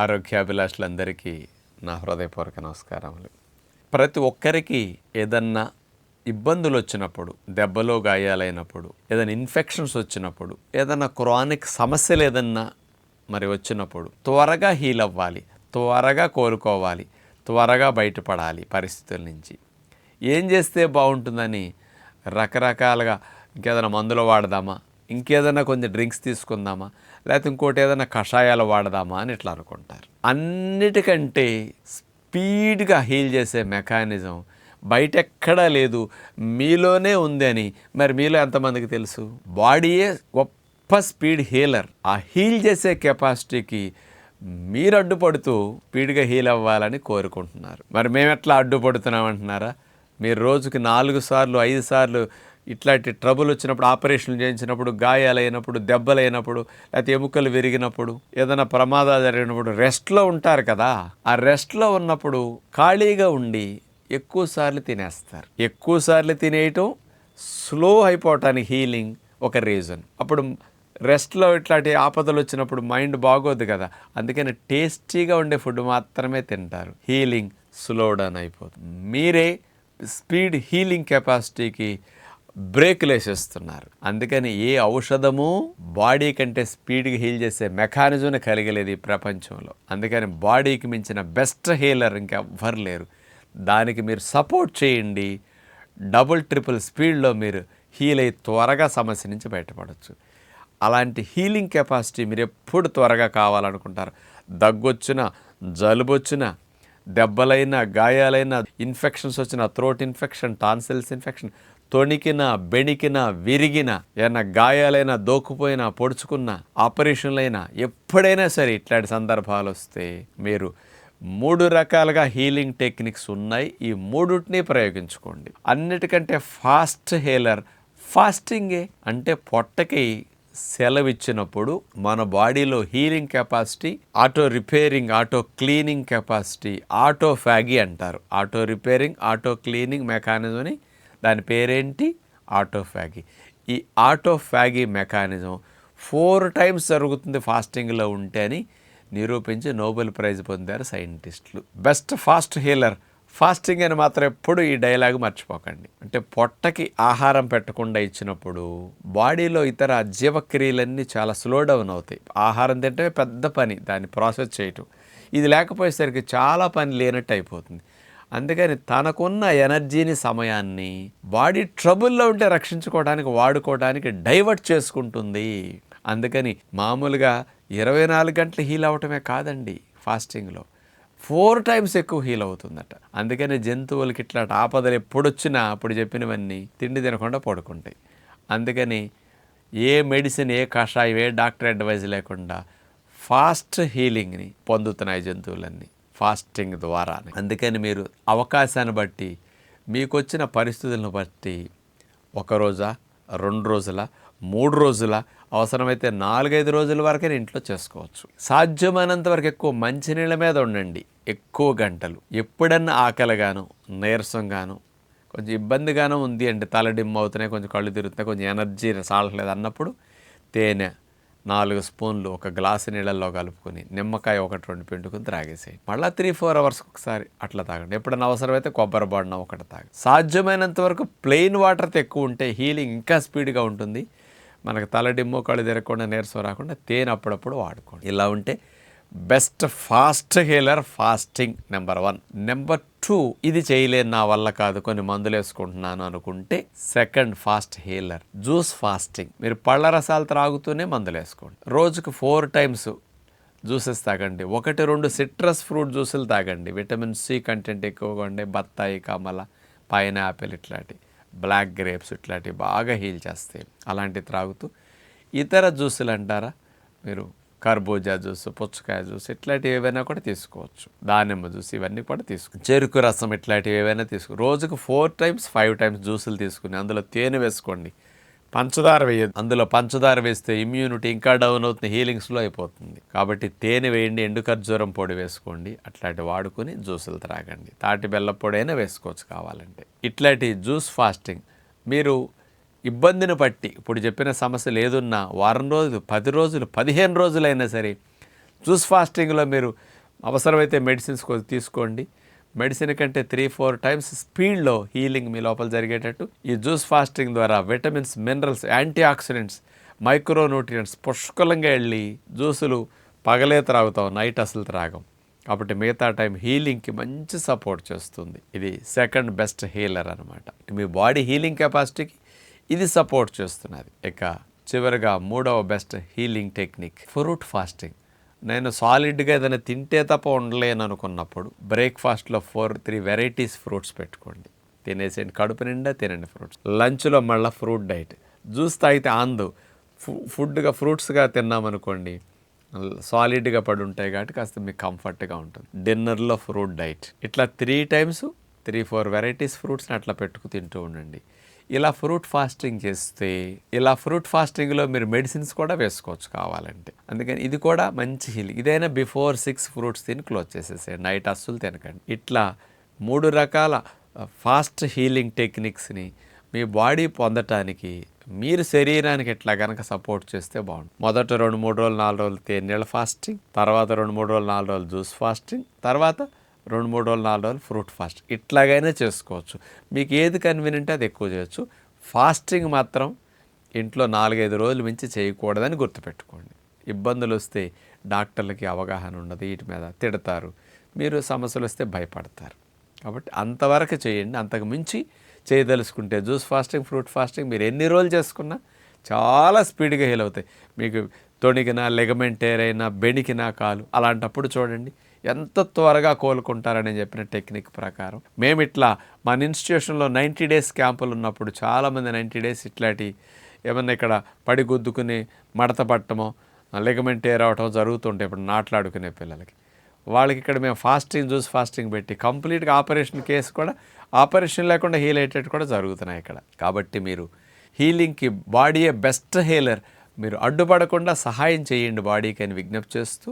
ఆరోగ్యాభిలాషులందరికీ నా హృదయపూర్వక నమస్కారములు. ప్రతి ఒక్కరికి ఏదన్నా ఇబ్బందులు వచ్చినప్పుడు, దెబ్బలు గాయాలైనప్పుడు, ఏదైనా ఇన్ఫెక్షన్స్ వచ్చినప్పుడు, ఏదైనా క్రానిక్ సమస్యలు ఏదన్నా మరి వచ్చినప్పుడు త్వరగా హీల్ అవ్వాలి, త్వరగా కోలుకోవాలి, త్వరగా బయటపడాలి పరిస్థితుల నుంచి. ఏం చేస్తే బాగుంటుందని రకరకాలుగా ఇంకేదైనా మందులు వాడదామా, ఇంకేదైనా కొంచెం డ్రింక్స్ తీసుకుందామా, లేకపోతే ఇంకోటి ఏదైనా కషాయాలు వాడదామా అని ఇట్లా అనుకుంటారు. అన్నిటికంటే స్పీడ్గా హీల్ చేసే మెకానిజం బయట ఎక్కడా లేదు, మీలోనే ఉంది అని మరి మీలో ఎంతమందికి తెలుసు? బాడీయే గొప్ప స్పీడ్ హీలర్. ఆ హీల్ చేసే కెపాసిటీకి మీరు అడ్డుపడుతూ స్పీడ్గా హీల్ అవ్వాలని కోరుకుంటున్నారు. మరి మేము ఎట్లా అడ్డుపడుతున్నామంటున్నారా? మీరు రోజుకి 4 సార్లు 5 సార్లు ఇట్లాంటి ట్రబుల్ వచ్చినప్పుడు, ఆపరేషన్లు చేయించినప్పుడు, గాయాలైనప్పుడు, దెబ్బలైనప్పుడు, లేకపోతే ఎముకలు విరిగినప్పుడు, ఏదైనా ప్రమాదాలు జరిగినప్పుడు రెస్ట్లో ఉంటారు కదా. ఆ రెస్ట్లో ఉన్నప్పుడు ఖాళీగా ఉండి ఎక్కువసార్లు తినేస్తారు. ఎక్కువసార్లు తినేయటం స్లో అయిపోవటానికి హీలింగ్ ఒక రీజన్. అప్పుడు రెస్ట్లో ఇట్లాంటి ఆపదలు వచ్చినప్పుడు మైండ్ బాగోదు కదా, అందుకని టేస్టీగా ఉండే ఫుడ్ మాత్రమే తింటారు. హీలింగ్ స్లో డౌన్ అయిపోతుంది. మీరే స్పీడ్ హీలింగ్ కెపాసిటీకి బ్రేకులు వేసేస్తున్నారు. అందుకని ఏ ఔషధము బాడీ కంటే స్పీడ్గా హీల్ చేసే మెకానిజం కలిగలేదు ఈ ప్రపంచంలో. అందుకని బాడీకి మించిన బెస్ట్ హీలర్ ఇంకెవ్వరు లేరు. దానికి మీరు సపోర్ట్ చేయండి. డబుల్ ట్రిపుల్ స్పీడ్లో మీరు హీల్ అయ్యి త్వరగా సమస్య నుంచి బయటపడవచ్చు. అలాంటి హీలింగ్ కెపాసిటీ మీరు ఎప్పుడు త్వరగా కావాలనుకుంటారు. దగ్గొచ్చినా, జలుబు వచ్చినా, దెబ్బలైనా, గాయాలైనా, ఇన్ఫెక్షన్స్ వచ్చిన, థ్రోట్ ఇన్ఫెక్షన్, టాన్సిల్స్ ఇన్ఫెక్షన్, తొణికిన, బెణికిన, విరిగిన, ఏమైనా గాయాలైనా, దోక్కుపోయినా, పొడుచుకున్న, ఆపరేషన్లైనా, ఎప్పుడైనా సరే ఇట్లాంటి సందర్భాలు వస్తే మీరు 3 రకాలుగా హీలింగ్ టెక్నిక్స్ ఉన్నాయి. ఈ 3టిని ప్రయోగించుకోండి. అన్నిటికంటే ఫాస్ట్ హీలర్ ఫాస్టింగే. అంటే పొట్టకి సెలవిచ్చినప్పుడు మన బాడీలో healing capacity, auto repairing, auto cleaning capacity, autophagy అంటారు. ఆటో రిపేరింగ్, ఆటో క్లీనింగ్ మెకానిజంని, దాని పేరేంటి? ఆటోఫాగీ. ఈ ఆటోఫాగీ మెకానిజం 4 టైమ్స్ జరుగుతుంది ఫాస్టింగ్లో ఉంటే అని నిరూపించి నోబెల్ ప్రైజ్ పొందారు సైంటిస్టులు. బెస్ట్ ఫాస్ట్ హీలర్ ఫాస్టింగ్ అని మాత్రం ఎప్పుడు ఈ డైలాగ్ మర్చిపోకండి. అంటే పొట్టకి ఆహారం పెట్టకుండా ఇచ్చినప్పుడు బాడీలో ఇతర జీవక్రియలన్నీ చాలా స్లో డౌన్ అవుతాయి. ఆహారం తింటే పెద్ద పని, దాన్ని ప్రాసెస్ చేయటం. ఇది లేకపోయేసరికి చాలా పని లేనట్టు అయిపోతుంది. అందుకని తనకున్న ఎనర్జీని, సమయాన్ని బాడీ ట్రబుల్లో ఉంటే రక్షించుకోవడానికి, వాడుకోవడానికి డైవర్ట్ చేసుకుంటుంది. అందుకని మామూలుగా 24 గంటలు హీల్ అవటమే కాదండి, ఫాస్టింగ్లో 4 టైమ్స్ ఎక్కువ హీల్ అవుతుందట. అందుకని జంతువులకి ఇట్లాంటి ఆపదలు ఎప్పుడొచ్చినా అప్పుడు చెప్పినవన్నీ తిండి తినకుండా పడుకుంటాయి. అందుకని ఏ మెడిసిన్, ఏ కషాయం, ఏ డాక్టర్ అడ్వైజ్ లేకుండా ఫాస్ట్ హీలింగ్ని పొందుతున్నాయి జంతువులన్నీ ఫాస్టింగ్ ద్వారా. అందుకని మీరు అవకాశాన్ని బట్టి, మీకు వచ్చిన పరిస్థితులను బట్టి 1 రోజా, 2 రోజుల, 3 రోజుల, అవసరమైతే 4-5 రోజుల వరకే ఇంట్లో చేసుకోవచ్చు. సాధ్యమైనంత వరకు ఎక్కువ మంచినీళ్ళ మీద ఉండండి, ఎక్కువ గంటలు. ఎప్పుడన్నా ఆకలిగాను, నీరసంగాను, కొంచెం ఇబ్బందిగానూ ఉంది అంటే, తల డిమ్ అవుతున్నాయి, కొంచెం కళ్ళు తిరుగుతున్నాయి, కొంచెం ఎనర్జీ సాలట్లేదు అన్నప్పుడు తేనె 4 స్పూన్లు ఒక గ్లాసు నీళ్ళల్లో కలుపుకొని, నిమ్మకాయ 1-2 పిండుకొని త్రాగేసేయండి. మళ్ళీ 3-4 అవర్స్కి ఒకసారి అట్లా తాగండి. ఎప్పుడైనా అవసరమైతే కొబ్బరి బొండం ఒకటి తాగండి. సాధ్యమైనంత వరకు ప్లెయిన్ వాటర్తో ఎక్కువ ఉంటే హీలింగ్ ఇంకా స్పీడ్గా ఉంటుంది. మనకు తల డిమ్మో, కళ్ళు తిరగకుండా, నీరసం రాకుండా తేనె అప్పుడప్పుడు వాడుకోండి. ఇలా ఉంటే best fast healer fasting number 1. Number 2, ఇది చేయలేను, నా వల్ల కాదు, కొన్ని మందులు వేసుకుంటున్నాను అనుకుంటే, second fast healer juice fasting. మీరు పళ్ళ రసాలు త్రాగుతూనే మందులు వేసుకోండి. రోజుకు 4 టైమ్స్ జ్యూసెస్ తాగండి. 1-2 సిట్రస్ ఫ్రూట్ జ్యూసులు తాగండి. విటమిన్ సి కంటెంట్ ఎక్కువగా ఉండే బత్తాయి, కమల, పైనాపిల్, ఇట్లాంటి బ్లాక్ గ్రేప్స్, ఇట్లాంటివి బాగా హీల్ చేస్తాయి. అలాంటివి త్రాగుతూ ఇతర జ్యూసులు అంటారా, మీరు కర్బూజా జ్యూస్, పుచ్చకాయ జ్యూస్, ఇట్లాంటివి ఏవైనా కూడా తీసుకోవచ్చు. దానిమ్మ జ్యూస్, ఇవన్నీ కూడా తీసుకో. చెరుకు రసం, ఇట్లాంటివి ఏవైనా తీసుకో. రోజుకు 4 టైమ్స్ 5 టైమ్స్ జ్యూసులు తీసుకుని అందులో తేనె వేసుకోండి. పంచదార వేయదు. అందులో పంచదార వేస్తే ఇమ్యూనిటీ ఇంకా డౌన్ అవుతుంది, హీలింగ్ స్లో అయిపోతుంది. కాబట్టి తేనె వేయండి, ఎండు ఖర్జూరం పొడి వేసుకోండి. అట్లాంటి వాడుకొని జ్యూసులు త్రాగండి. తాటి బెల్ల పొడి అయినా వేసుకోవచ్చు కావాలంటే. ఇట్లాంటి జ్యూస్ ఫాస్టింగ్ మీరు ఇబ్బందిని బట్టి, ఇప్పుడు చెప్పిన సమస్య లేదున్నా 1 వారం రోజులు, 10 రోజులు, 15 రోజులైనా సరే జ్యూస్ ఫాస్టింగ్లో మీరు అవసరమైతే మెడిసిన్స్ తీసుకోండి. మెడిసిన్ కంటే 3-4 టైమ్స్ స్పీడ్లో హీలింగ్ మీ లోపల జరిగేటట్టు ఈ జ్యూస్ ఫాస్టింగ్ ద్వారా vitamins, minerals, antioxidants, micronutrients పుష్కలంగా వెళ్ళి జ్యూసులు పగలే త్రాగుతాం, నైట్ అసలు త్రాగం. కాబట్టి మిగతా టైం హీలింగ్కి మంచి సపోర్ట్ చేస్తుంది. ఇది సెకండ్ బెస్ట్ హీలర్ అనమాట. మీ బాడీ హీలింగ్ కెపాసిటీకి ఇది సపోర్ట్ చేస్తున్నది. ఇక చివరిగా మూడవ best healing technique fruit fasting. నేను సాలిడ్గా ఏదైనా తింటే తప్ప ఉండలేను అనుకున్నప్పుడు బ్రేక్ఫాస్ట్లో 3 వెరైటీస్ ఫ్రూట్స్ పెట్టుకోండి. తినేసేయండి, కడుపు నిండా తినండి ఫ్రూట్స్. లంచ్లో మళ్ళీ ఫ్రూట్ డైట్. జ్యూస్ తాగితే ఆందు ఫుడ్గా ఫ్రూట్స్గా తిన్నామనుకోండి సాలిడ్గా పడి ఉంటాయి కాబట్టి కాస్త మీకు కంఫర్ట్గా ఉంటుంది. డిన్నర్లో ఫ్రూట్ డైట్. ఇట్లా 3 టైమ్స్ 3-4 వెరైటీస్ ఫ్రూట్స్ని అట్లా పెట్టుకు తింటూ ఉండండి. ఇలా ఫ్రూట్ ఫాస్టింగ్ చేస్తే ఫ్రూట్ ఫాస్టింగ్లో మీరు మెడిసిన్స్ కూడా వేసుకోవచ్చు కావాలంటే. అందుకని ఇది కూడా మంచి హీలింగ్. ఇదైనా బిఫోర్ 6 ఫ్రూట్స్ తిని క్లోజ్ చేసేసేయండి, నైట్ అస్సలు తినకండి. ఇట్లా 3 రకాల ఫాస్ట్ హీలింగ్ టెక్నిక్స్ని మీ బాడీ పొందటానికి మీరు శరీరానికి ఎట్లా కనుక సపోర్ట్ చేస్తే బాగుంటుంది. మొదట 2-3 రోజులు 4 రోజులు తేనీళ్ళ ఫాస్టింగ్, తర్వాత 2-3 రోజులు 4 రోజులు జ్యూస్ ఫాస్టింగ్, తర్వాత 2-3 రోజులు 4 రోజులు ఫ్రూట్ ఫాస్ట్. ఇట్లాగైనా చేసుకోవచ్చు. మీకు ఏది కన్వీనియంట్ అది ఎక్కువ చేయొచ్చు. ఫాస్టింగ్ మాత్రం ఇంట్లో 4-5 రోజులు మించి చేయకూడదని గుర్తుపెట్టుకోండి. ఇబ్బందులు వస్తే డాక్టర్లకి అవగాహన ఉండదు, వీటి మీద తిడతారు, మీరు సమస్యలు వస్తే భయపడతారు. కాబట్టి అంతవరకు చేయండి. అంతకు మించి చేయదలుచుకుంటే జ్యూస్ ఫాస్టింగ్, ఫ్రూట్ ఫాస్టింగ్ మీరు ఎన్ని రోజులు చేసుకున్నా చాలా స్పీడ్గా హీల్ అవుతాయి. మీకు తొణికినా, లెగమెంట్ టేర్ అయినా, బెణికినా కాలు, అలాంటప్పుడు చూడండి ఎంత త్వరగా కోలుకుంటారని చెప్పిన టెక్నిక్ ప్రకారం. మేము ఇట్లా మన ఇన్స్టిట్యూషన్లో 90 డేస్ క్యాంపులు ఉన్నప్పుడు చాలామంది 90 డేస్ ఇట్లాంటి ఏమన్నా ఇక్కడ పడి గుద్దుకుని మడత పట్టమో, లెగమెంట్ టేర్ అవటం జరుగుతుంటాయి ఇప్పుడు నాట్లాడుకునే పిల్లలకి. వాళ్ళకి ఇక్కడ మేము ఫాస్టింగ్, జ్యూస్ ఫాస్టింగ్ పెట్టి కంప్లీట్గా ఆపరేషన్ కేసు కూడా ఆపరేషన్ లేకుండా హీల్ అయ్యేటట్టు కూడా జరుగుతున్నాయి ఇక్కడ. కాబట్టి మీరు హీలింగ్కి బాడీయే బెస్ట్ హీలర్. మీరు అడ్డుపడకుండా సహాయం చేయండి బాడీకి అని విజ్ఞప్తి చేస్తూ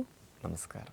నమస్కారం.